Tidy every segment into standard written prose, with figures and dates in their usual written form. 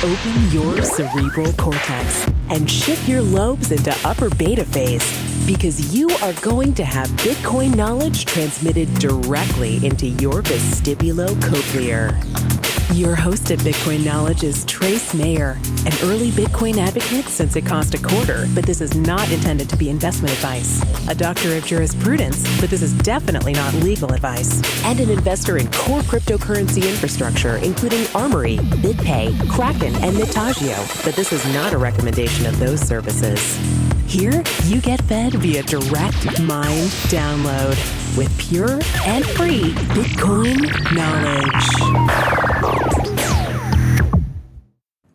Open your cerebral cortex and shift your lobes into upper beta phase, because you are going to have Bitcoin knowledge transmitted directly into your vestibulocochlear. Your host at Bitcoin Knowledge is Trace Mayer, an early Bitcoin advocate since it cost $0.25, but this is not intended to be investment advice. A doctor of jurisprudence, but this is definitely not legal advice. And an investor in core cryptocurrency infrastructure, including Armory, BitPay, Kraken, and Mitagio, but this is not a recommendation of those services. Here, you get fed via direct mind download with pure and free Bitcoin knowledge.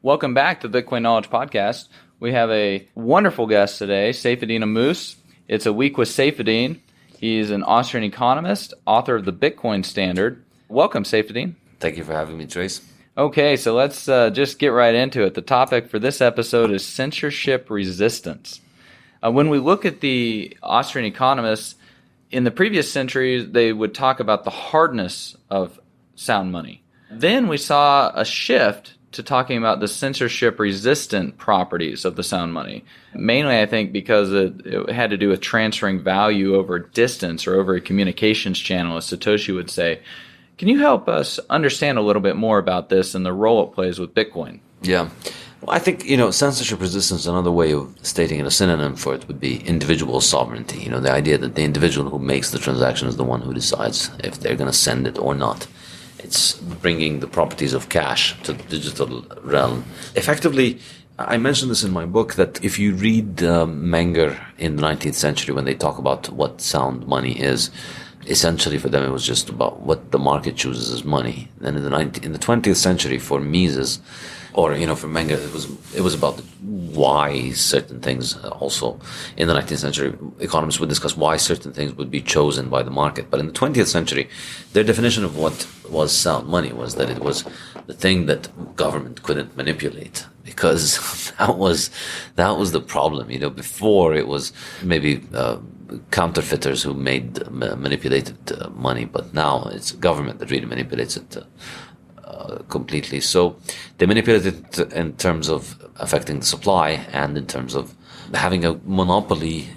Welcome back to the Bitcoin Knowledge Podcast. We have a wonderful guest today, Saifedean Ammous. It's a week with Saifedean. He's an Austrian economist, author of the Bitcoin Standard. Welcome, Saifedean. Thank you for having me, Trace. Okay, so let's just get right into it. The topic for this episode is censorship resistance. When we look at the Austrian economists, in the previous century, they would talk about the hardness of sound money. Then we saw a shift to talking about the censorship-resistant properties of the sound money. Mainly, I think, because it had to do with transferring value over distance or over a communications channel, as Satoshi would say. Can you help us understand a little bit more about this and the role it plays with Bitcoin? Yeah. Well, I think, censorship resistance, another way of stating it, a synonym for it would be individual sovereignty. The idea that the individual who makes the transaction is the one who decides if they're going to send it or not. It's bringing the properties of cash to the digital realm. Effectively, I mentioned this in my book, that if you read Menger in the 19th century, when they talk about what sound money is, essentially for them it was just about what the market chooses as money. Then in the 20th century, for Mises, or for Menger, it was about why certain things. Also, in the 19th century, economists would discuss why certain things would be chosen by the market. But in the 20th century, their definition of what was sound money was that it was the thing that government couldn't manipulate, because that was the problem. Before it was maybe counterfeiters who manipulated money, but now it's government that really manipulates it completely. So they manipulate it in terms of affecting the supply and in terms of having a monopoly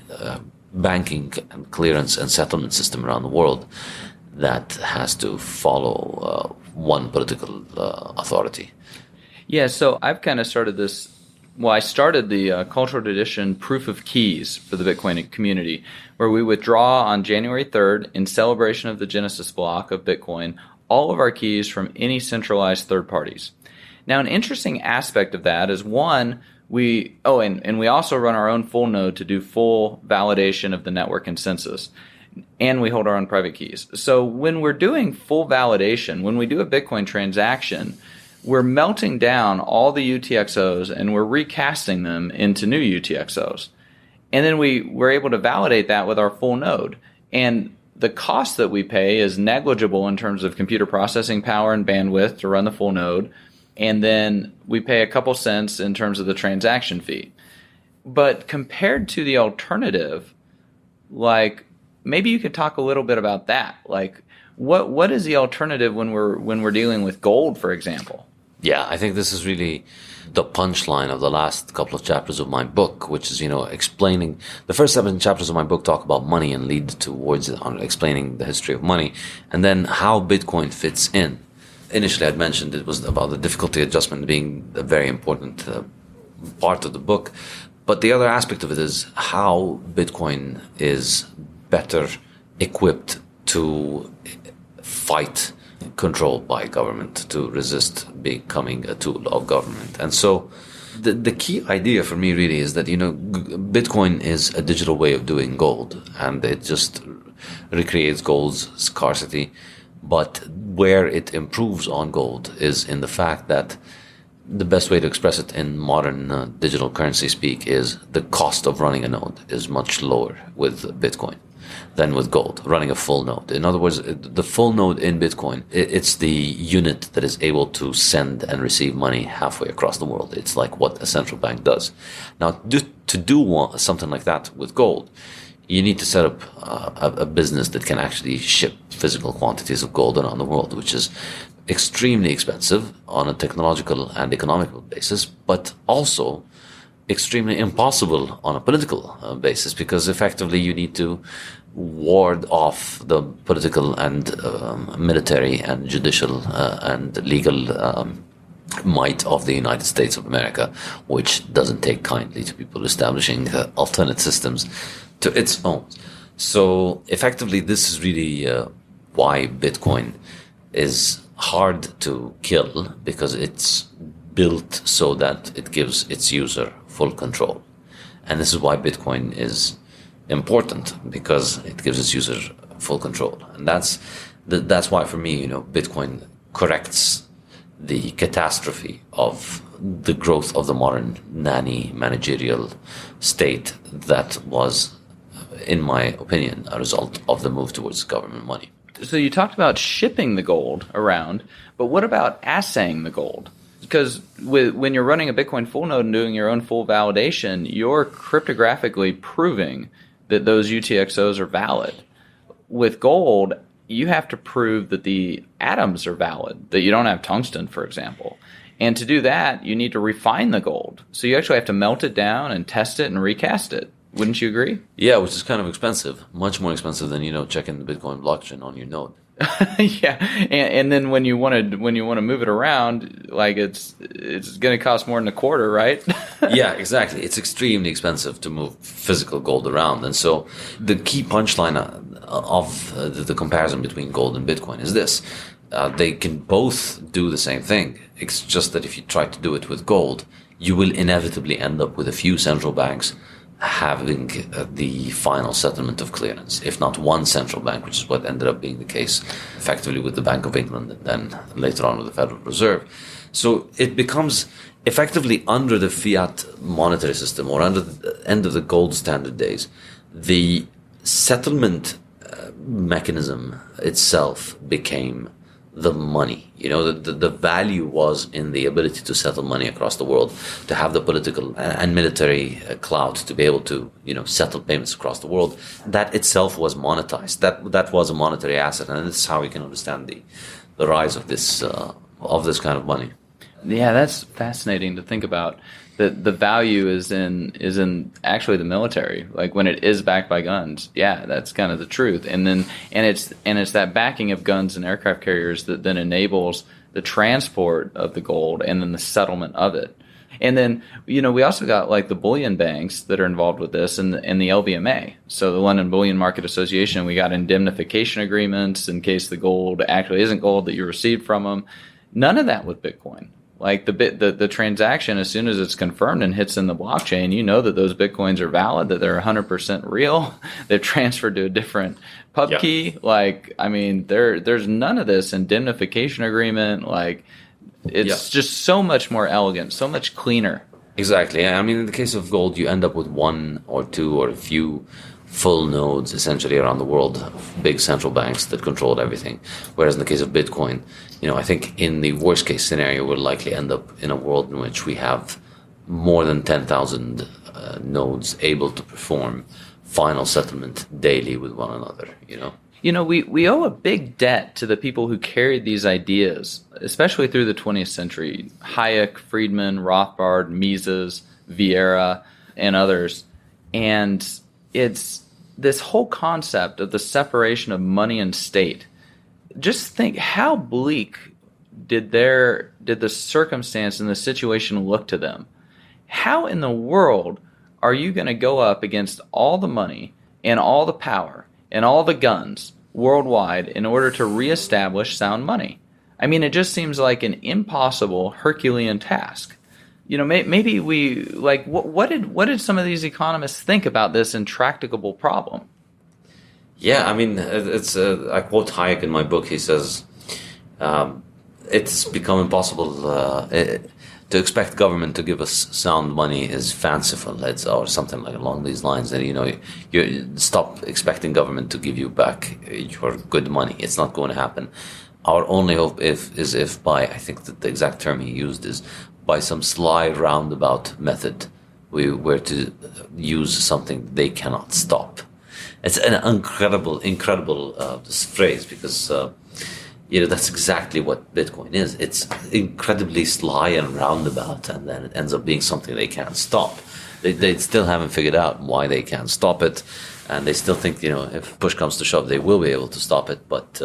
banking and clearance and settlement system around the world that has to follow one political authority. Yeah, so I've kind of started this. Well, I started the cultural tradition Proof of Keys for the Bitcoin community, where we withdraw on January 3rd in celebration of the Genesis block of Bitcoin all of our keys from any centralized third parties. Now, an interesting aspect of that is, one, we also run our own full node to do full validation of the network consensus, and we hold our own private keys. So when we're doing full validation, when we do a Bitcoin transaction, we're melting down all the UTXOs and we're recasting them into new UTXOs. And then we're able to validate that with our full node. And the cost that we pay is negligible in terms of computer processing power and bandwidth to run the full node. And then we pay a couple cents in terms of the transaction fee. But compared to the alternative, maybe you could talk a little bit about that. What is the alternative when we're dealing with gold, for example? Yeah, I think this is really the punchline of the last couple of chapters of my book, which is, explaining the first 7 chapters of my book talk about money and lead towards explaining the history of money and then how Bitcoin fits in. Initially, I'd mentioned it was about the difficulty adjustment being a very important part of the book. But the other aspect of it is how Bitcoin is better equipped to fight control by government, to resist becoming a tool of government. And so the key idea for me really is that, Bitcoin is a digital way of doing gold, and it just recreates gold's scarcity. But where it improves on gold is in the fact that the best way to express it in modern digital currency speak is the cost of running a node is much lower with Bitcoin than with gold, running a full node. In other words, the full node in Bitcoin, it's the unit that is able to send and receive money halfway across the world. It's like what a central bank does. Now, to do something like that with gold, you need to set up a business that can actually ship physical quantities of gold around the world, which is extremely expensive on a technological and economical basis, but also extremely impossible on a political basis, because effectively you need to ward off the political and military and judicial and legal might of the United States of America, which doesn't take kindly to people establishing alternate systems to its own. So effectively, this is really why Bitcoin is hard to kill, because it's built so that it gives its user full control. And this is why Bitcoin is important, because it gives its user full control. And that's why, for me, Bitcoin corrects the catastrophe of the growth of the modern nanny managerial state that was, in my opinion, a result of the move towards government money. So you talked about shipping the gold around, but what about assaying the gold? Because when you're running a Bitcoin full node and doing your own full validation, you're cryptographically proving that those UTXOs are valid. With gold, you have to prove that the atoms are valid, that you don't have tungsten, for example. And to do that, you need to refine the gold. So you actually have to melt it down and test it and recast it. Wouldn't you agree? Yeah, which is kind of expensive, much more expensive than checking the Bitcoin blockchain on your node. Yeah, and then when you want to move it around, like it's going to cost more than a quarter, right? Yeah, exactly. It's extremely expensive to move physical gold around, and so the key punchline of the comparison between gold and Bitcoin is this: they can both do the same thing. It's just that if you try to do it with gold, you will inevitably end up with a few central banks having the final settlement of clearance, if not one central bank, which is what ended up being the case effectively with the Bank of England and then later on with the Federal Reserve. So it becomes effectively, under the fiat monetary system or under the end of the gold standard days, the settlement mechanism itself became the money. The value was in the ability to settle money across the world, to have the political and military clout to be able to, settle payments across the world. That itself was monetized. That was a monetary asset, and this is how we can understand the rise of this kind of money. Yeah, that's fascinating to think about. That the value is in actually the military. Like when it is backed by guns, yeah, that's kind of the truth. And it's that backing of guns and aircraft carriers that then enables the transport of the gold and then the settlement of it. And then we also got like the bullion banks that are involved with this, and the LBMA. So the London Bullion Market Association. We got indemnification agreements in case the gold actually isn't gold that you received from them. None of that with Bitcoin. Like the transaction, as soon as it's confirmed and hits in the blockchain, you know that those Bitcoins are valid, that they're 100% real. They've transferred to a different pub key. Like, I mean, there's none of this indemnification agreement. Like, it's just so much more elegant, so much cleaner. Exactly. I mean, in the case of gold, you end up with one or two or a few full nodes essentially around the world, big central banks that controlled everything. Whereas in the case of Bitcoin, I think in the worst case scenario, we'll likely end up in a world in which we have more than 10,000 nodes able to perform final settlement daily with one another, We owe a big debt to the people who carried these ideas, especially through the 20th century. Hayek, Friedman, Rothbard, Mises, Vieira, and others. And it's this whole concept of the separation of money and state. Just think, how bleak did the circumstance and the situation look to them? How in the world are you going to go up against all the money and all the power and all the guns worldwide in order to reestablish sound money? I mean, it just seems like an impossible Herculean task. Maybe we like what did some of these economists think about this intractable problem? Yeah, I mean, I quote Hayek in my book. He says, it's become impossible to expect government to give us sound money is fanciful, or something like along these lines. And, you stop expecting government to give you back your good money. It's not going to happen. Our only hope is if by, I think that the exact term he used is, by some sly roundabout method, we were to use something they cannot stop. It's an incredible phrase, because That's exactly what Bitcoin is. It's incredibly sly and roundabout, and then it ends up being something they can't stop. They still haven't figured out why they can't stop it, and they still think, if push comes to shove, they will be able to stop it. But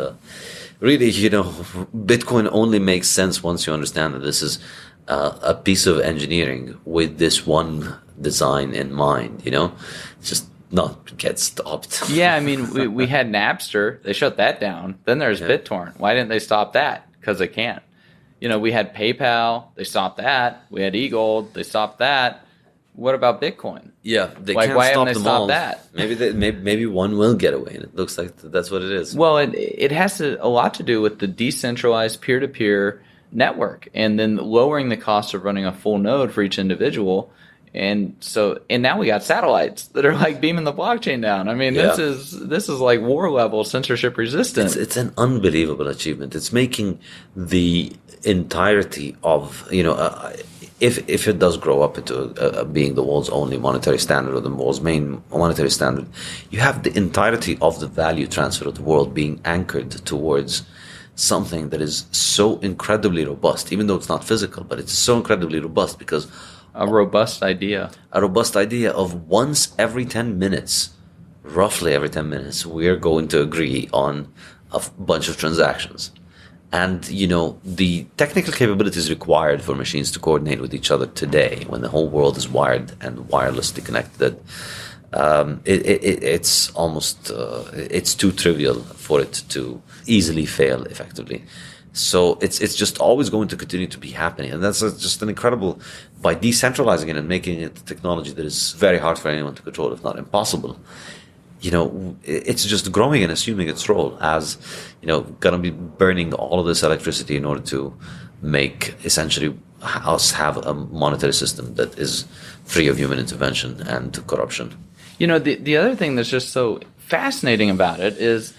really, Bitcoin only makes sense once you understand that this is a piece of engineering with this one design in mind. It's just not get stopped. Yeah, I mean, we had Napster. They shut that down. Then there's BitTorrent. Why didn't they stop that? Because they can't. We had PayPal. They stopped that. We had eGold. They stopped that. What about Bitcoin? Yeah, they can't why stop haven't they them stopped all. That. Maybe one will get away, and it looks like that's what it is. Well, it has a lot to do with the decentralized peer-to-peer network, and then lowering the cost of running a full node for each individual. And now we got satellites that are like beaming the blockchain down. I mean, this is like war level censorship resistance. It's an unbelievable achievement. It's making the entirety of, if it does grow up into being the world's only monetary standard or the world's main monetary standard, you have the entirety of the value transfer of the world being anchored towards something that is so incredibly robust, even though it's not physical, but it's so incredibly robust because a robust idea of once every 10 minutes, roughly every 10 minutes, we're going to agree on a bunch of transactions. And, the technical capabilities required for machines to coordinate with each other today, when the whole world is wired and wirelessly connected, it's almost, it's too trivial for it to easily fail effectively. So it's just always going to continue to be happening. And that's just an incredible, by decentralizing it and making it a technology that is very hard for anyone to control, if not impossible. It's just growing and assuming its role as, going to be burning all of this electricity in order to make essentially us have a monetary system that is free of human intervention and corruption. The other thing that's just so fascinating about it is,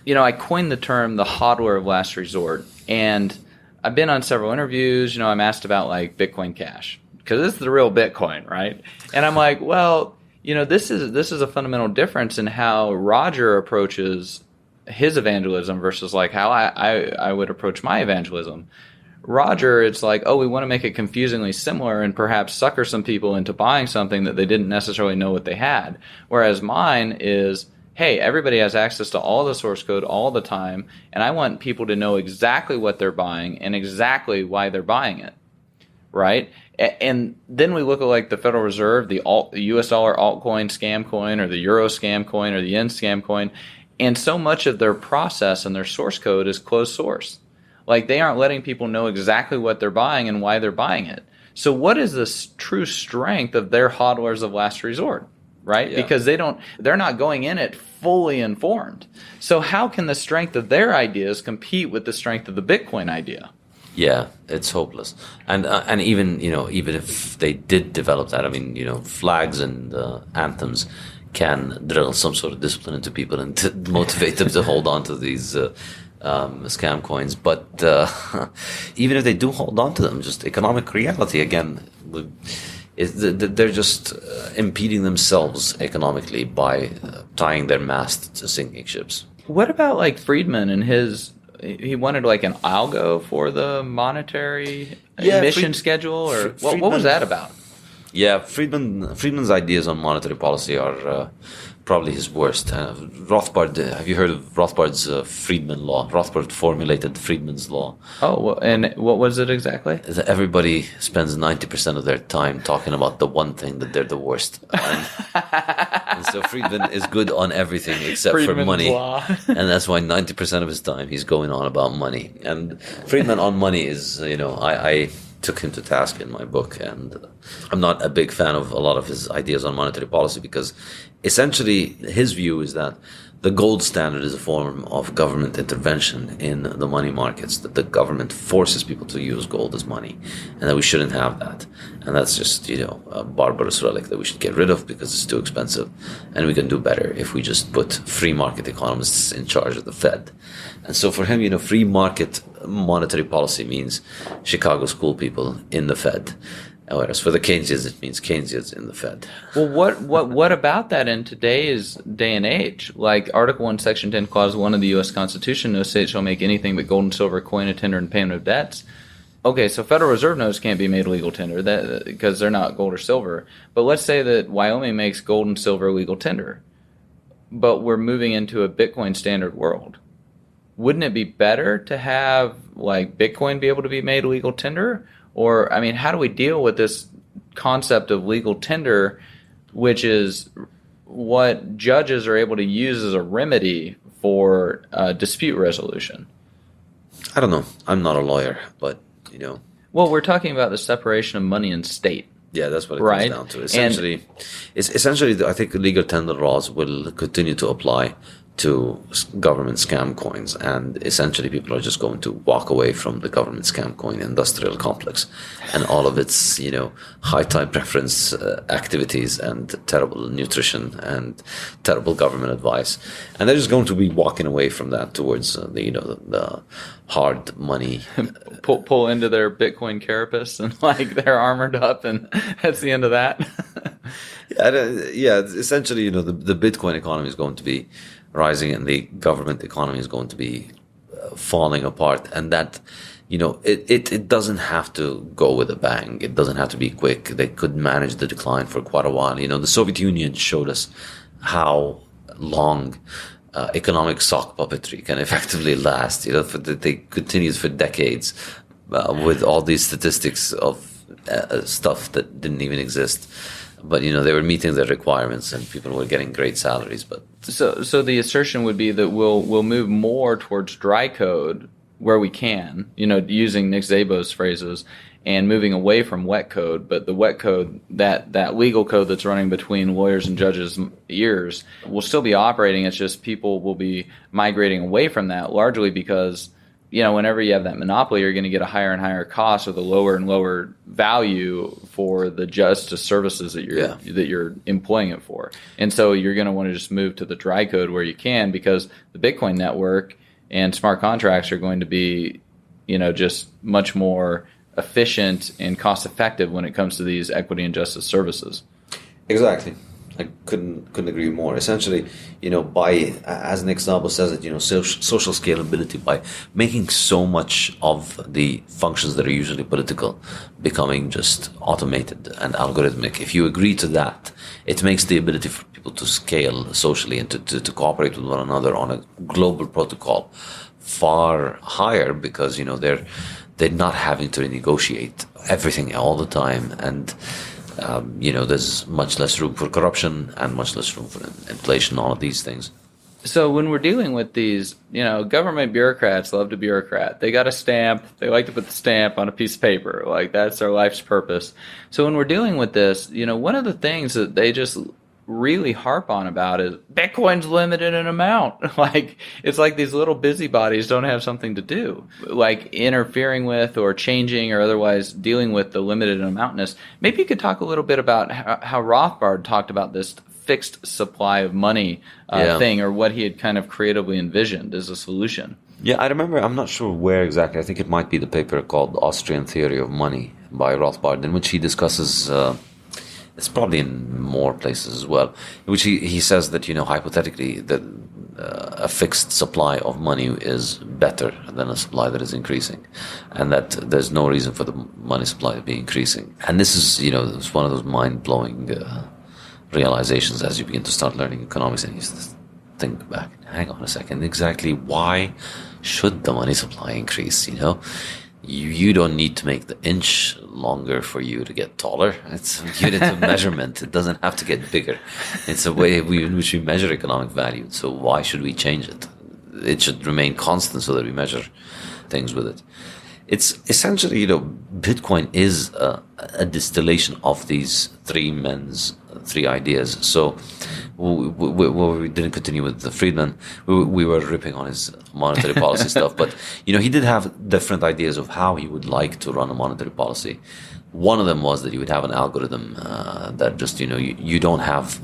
I coined the term the hodler of last resort. And I've been on several interviews, I'm asked about like Bitcoin Cash, because this is the real Bitcoin, right? And I'm like, well, this is a fundamental difference in how Roger approaches his evangelism versus like how I would approach my evangelism. Roger, it's like, oh, we want to make it confusingly similar and perhaps sucker some people into buying something that they didn't necessarily know what they had. Whereas mine is, hey, everybody has access to all the source code all the time, and I want people to know exactly what they're buying and exactly why they're buying it, right? And then we look at like the Federal Reserve, the US dollar altcoin scam coin, or the euro scam coin, or the yen scam coin, and so much of their process and their source code is closed source. Like they aren't letting people know exactly what they're buying and why they're buying it. So what is the true strength of their hodlers of last resort? Right? Yeah. Because they're not going in it fully informed. So how can the strength of their ideas compete with the strength of the Bitcoin idea? Yeah, it's hopeless. And even, even if they did develop that, flags and anthems can drill some sort of discipline into people and to motivate them to hold on to these scam coins. But even if they do hold on to them, just economic reality again they're just impeding themselves economically by tying their mast to sinking ships. What about like Friedman and he wanted like an algo for the monetary emission schedule, or what was that about? Yeah, Friedman's ideas on monetary policy are probably his worst. Rothbard, have you heard of Rothbard's Friedman law? Rothbard formulated Friedman's law. Oh, well, and what was it exactly? That everybody spends 90% of their time talking about the one thing that they're the worst on. And so Friedman is good on everything except Friedman's for money. Law. And that's why 90% of his time he's going on about money. And Friedman on money is, I took him to task in my book, and I'm not a big fan of a lot of his ideas on monetary policy because essentially his view is that the gold standard is a form of government intervention in the money markets, that the government forces people to use gold as money, and that we shouldn't have that. And that's just, a barbarous relic that we should get rid of because it's too expensive. And we can do better if we just put free market economists in charge of the Fed. And so for him, free market monetary policy means Chicago school people in the Fed. Whereas for the Keynesians, it means Keynesians in the Fed. Well, what about that in today's day and age? Like Article 1, Section 10, Clause 1 of the U.S. Constitution, no state shall make anything but gold and silver coin a tender in payment of debts. Okay, so Federal Reserve notes can't be made legal tender because they're not gold or silver. But let's say that Wyoming makes gold and silver legal tender, but we're moving into a Bitcoin standard world. Wouldn't it be better to have like Bitcoin be able to be made legal tender? Or, I mean, how do we deal with this concept of legal tender, which is what judges are able to use as a remedy for dispute resolution? I don't know. I'm not a lawyer, but, you know. Well, we're talking about the separation of money and state. Yeah, that's what it comes down to. Essentially, I think legal tender laws will continue to apply to government scam coins, and essentially people are just going to walk away from the government scam coin industrial complex and all of its, you know, high time preference activities and terrible nutrition and terrible government advice, and they're just going to be walking away from that towards the hard money. pull into their Bitcoin carapace and like they're armored up, and that's the end of that. Essentially, you know, the Bitcoin economy is going to be rising and the government economy is going to be falling apart, and that, you know, it doesn't have to go with a bang. It doesn't have to be quick. They could manage the decline for quite a while. You know, the Soviet Union showed us how long economic sock puppetry can effectively last. You know, they continued for decades with all these statistics of stuff that didn't even exist. But, you know, they were meeting their requirements and people were getting great salaries. But so the assertion would be that we'll move more towards dry code where we can, you know, using Nick Szabo's phrases, and moving away from wet code. But the wet code, that legal code that's running between lawyers and judges' ears, will still be operating. It's just people will be migrating away from that, largely because, you know, whenever you have that monopoly, you're going to get a higher and higher cost with a lower and lower value for the justice services that you're employing it for. And so you're going to want to just move to the dry code where you can, because the Bitcoin network and smart contracts are going to be, you know, just much more efficient and cost effective when it comes to these equity and justice services. Exactly. I couldn't agree more. Essentially, you know, by, as Nick Szabo says it, you know, social scalability, by making so much of the functions that are usually political becoming just automated and algorithmic. If you agree to that, it makes the ability for people to scale socially and to cooperate with one another on a global protocol far higher, because, you know, they're not having to negotiate everything all the time, and you know, there's much less room for corruption and much less room for inflation, all of these things. So when we're dealing with these, you know, government bureaucrats love to bureaucrat. They got a stamp. They like to put the stamp on a piece of paper. Like, that's their life's purpose. So when we're dealing with this, you know, one of the things that they just really harp on about is Bitcoin's limited in amount. Like, it's like these little busybodies don't have something to do, like interfering with or changing or otherwise dealing with the limited amountness. Maybe you could talk a little bit about how Rothbard talked about this fixed supply of money thing, or what he had kind of creatively envisioned as a solution. Yeah, I remember, I'm not sure where exactly. I think it might be the paper called Austrian Theory of Money by Rothbard, in which he discusses it's probably in more places as well, in which he says that, you know, hypothetically, that a fixed supply of money is better than a supply that is increasing, and that there's no reason for the money supply to be increasing. And this is, you know, it's one of those mind-blowing realizations as you begin to start learning economics, and you think back, hang on a second, exactly why should the money supply increase, you know? You don't need to make the inch longer for you to get taller. It's a unit of measurement. It doesn't have to get bigger. It's a way in which we measure economic value. So why should we change it? It should remain constant so that we measure things with it. It's essentially, you know, Bitcoin is a distillation of these three ideas. So we didn't continue with the Friedman. We were ripping on his monetary policy stuff, but, you know, he did have different ideas of how he would like to run a monetary policy. One of them was that you would have an algorithm that just, you know, you don't have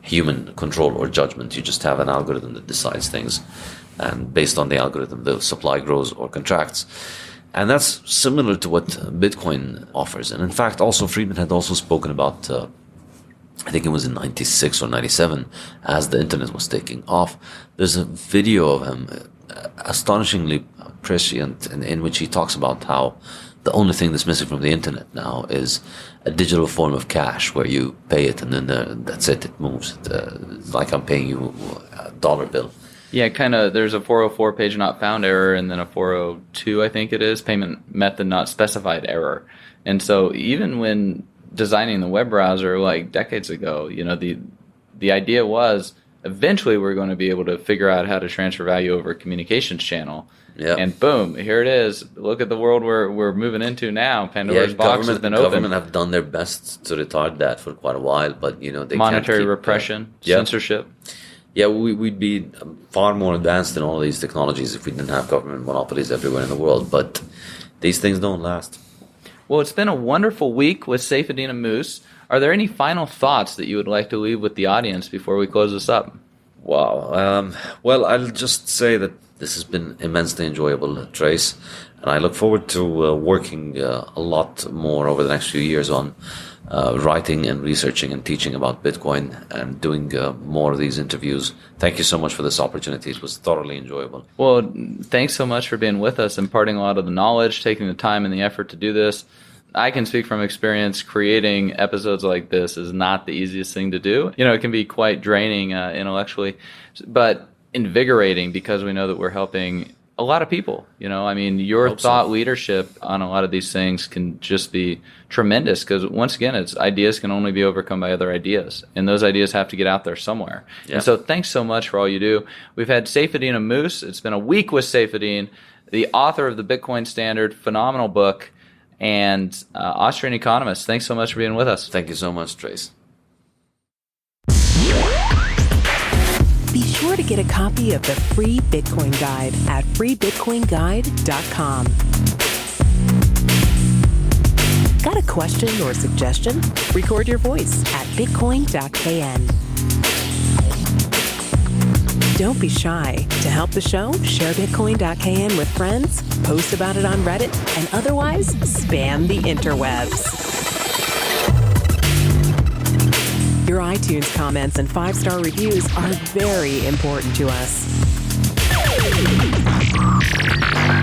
human control or judgment. You just have an algorithm that decides things, and based on the algorithm, the supply grows or contracts. And that's similar to what Bitcoin offers. And in fact, also Friedman had also spoken about, I think it was in 96 or 97, as the internet was taking off. There's a video of him, astonishingly prescient, in which he talks about how the only thing that's missing from the internet now is a digital form of cash where you pay it and then that's it, it moves. It's like I'm paying you a dollar bill. Yeah, kind of. There's a 404 page not found error, and then a 402, I think it is, payment method not specified error. And so even when designing the web browser like decades ago, the idea was eventually we're going to be able to figure out how to transfer value over a communications channel. Yeah. And boom, here it is. Look at the world we're moving into now. Pandora's box has been opened. Government have done their best to retard that for quite a while, but they monetary repression, censorship. Yeah, we'd be far more advanced in all these technologies if we didn't have government monopolies everywhere in the world. But these things don't last. Well, it's been a wonderful week with Saifedean Ammous. Are there any final thoughts that you would like to leave with the audience before we close this up? Wow. Well, I'll just say that this has been immensely enjoyable, Trace. And I look forward to working a lot more over the next few years on writing and researching and teaching about Bitcoin and doing more of these interviews. Thank you so much for this opportunity. It was thoroughly enjoyable. Well, thanks so much for being with us, imparting a lot of the knowledge, taking the time and the effort to do this. I can speak from experience. Creating episodes like this is not the easiest thing to do. It can be quite draining intellectually, but invigorating because we know that we're helping a lot of people. Your thought leadership on a lot of these things can just be tremendous because, once again, ideas can only be overcome by other ideas, and those ideas have to get out there somewhere. Yeah. And so thanks so much for all you do. We've had Saifedean Ammous. It's been a week with Saifedean, the author of the Bitcoin Standard, phenomenal book, and Austrian economist. Thanks so much for being with us. Thank you so much, Trace. Be sure to get a copy of the free Bitcoin Guide at freebitcoinguide.com. Got a question or suggestion? Record your voice at bitcoin.kn. Don't be shy. To help the show, share bitcoin.kn with friends, post about it on Reddit, and otherwise spam the interwebs. Your iTunes comments and 5-star reviews are very important to us.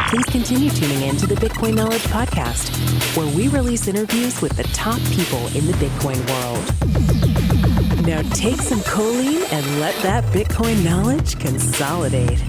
Please continue tuning in to the Bitcoin Knowledge Podcast, where we release interviews with the top people in the Bitcoin world. Now take some choline and let that Bitcoin knowledge consolidate.